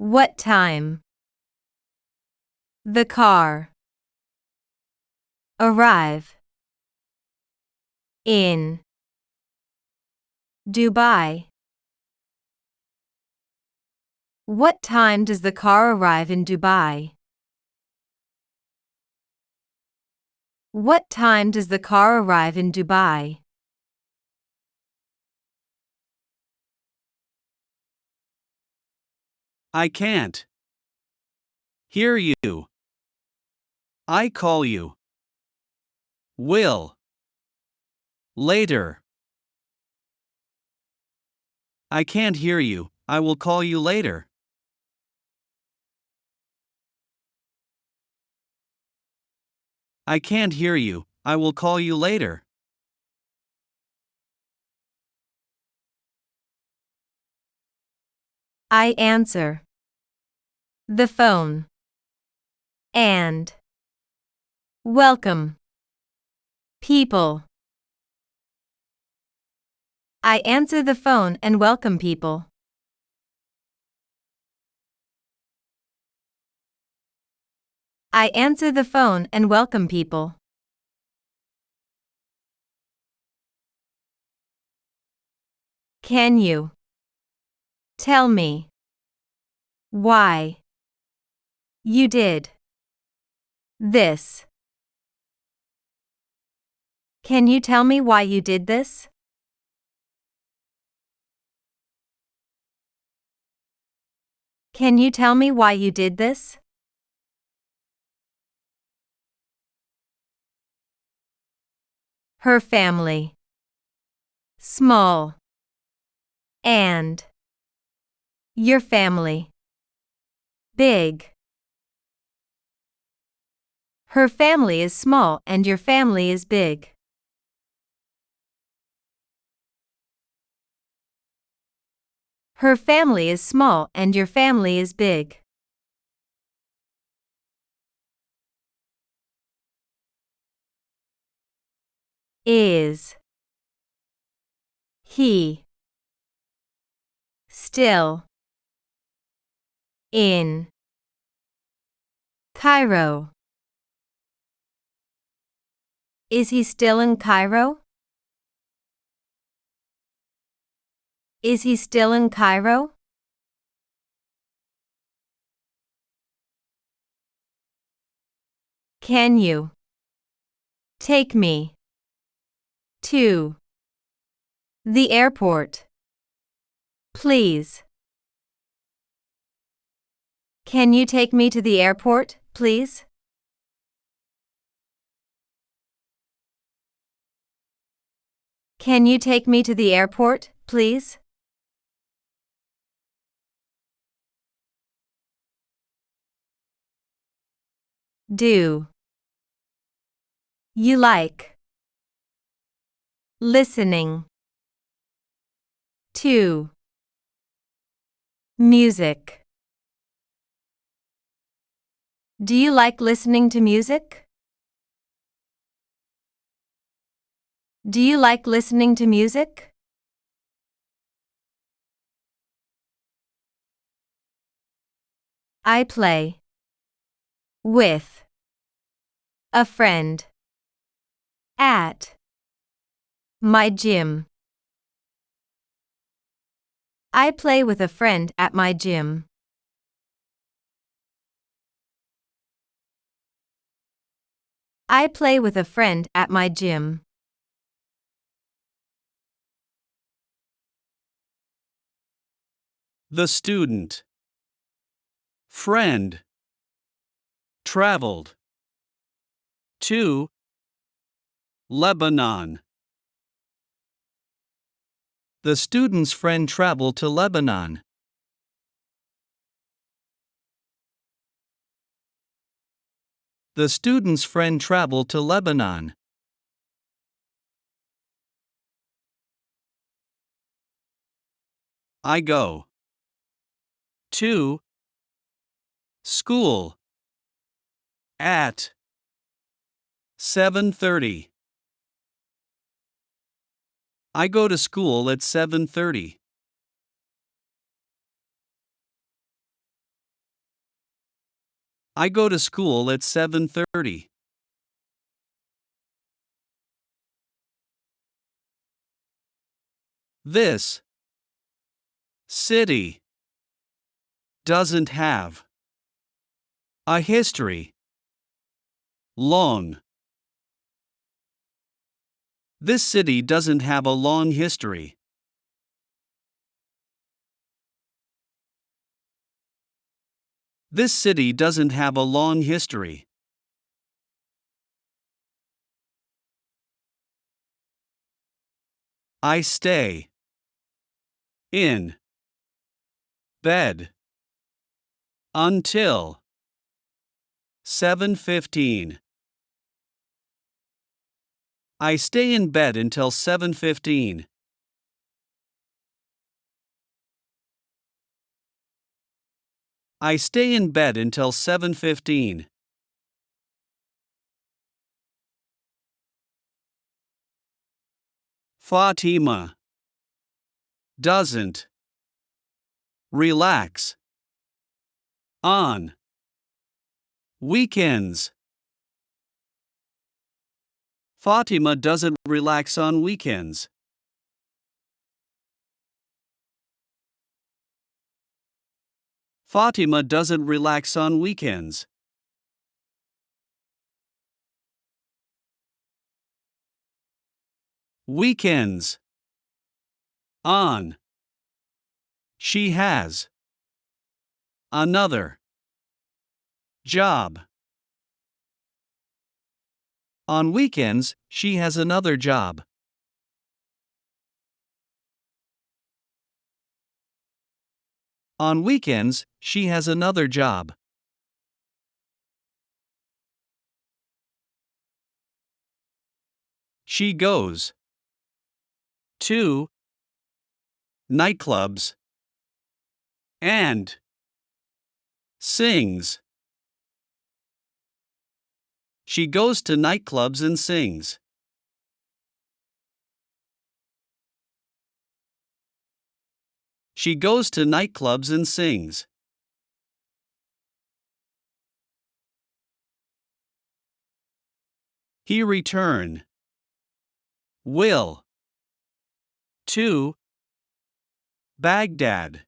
What time? The car. Arrive. In. Dubai. What time does the car arrive in Dubai? What time does the car arrive in Dubai? I can't hear you. I call you. Will. Later. I can't hear you. I will call you later. I can't hear you. I will call you later. I answer the phone and welcome people. I answer the phone and welcome people. I answer the phone and welcome people. Can you tell me why you did this? Can you tell me why you did this? Can you tell me why you did this? Her family. Small. And. Your family. Big. Her family is small and your family is big. Her family is small and your family is big. Is he still in Cairo? Is he still in Cairo? Is he still in Cairo? Can you take me to the airport, please? Can you take me to the airport, please? Can you take me to the airport, please? Do you like listening to music? Do you like listening to music? Do you like listening to music? I play with a friend at my gym. I play with a friend at my gym. I play with a friend at my gym. The student. Friend. Traveled to Lebanon. The student's friend traveled to Lebanon. The student's friend traveled to Lebanon. I go to school at 7:30. I go to school at 7:30. I go to school at 7:30. This city doesn't have a history. Long. This city doesn't have a long history. This city doesn't have a long history. I stay in bed until 7:15. I stay in bed until 7:15. I stay in bed until 7:15. Fatima doesn't relax on weekends. Fatima doesn't relax on weekends. Fatima doesn't relax on weekends. Weekends. On. She has another job. On weekends, she has another job. On weekends, she has another job. She goes to nightclubs and sings. She goes to nightclubs and sings. She goes to nightclubs and sings. He return. Will. To. Baghdad.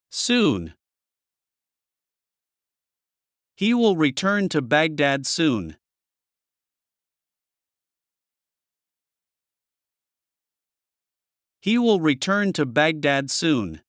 Soon. He will return to Baghdad soon. He will return to Baghdad soon.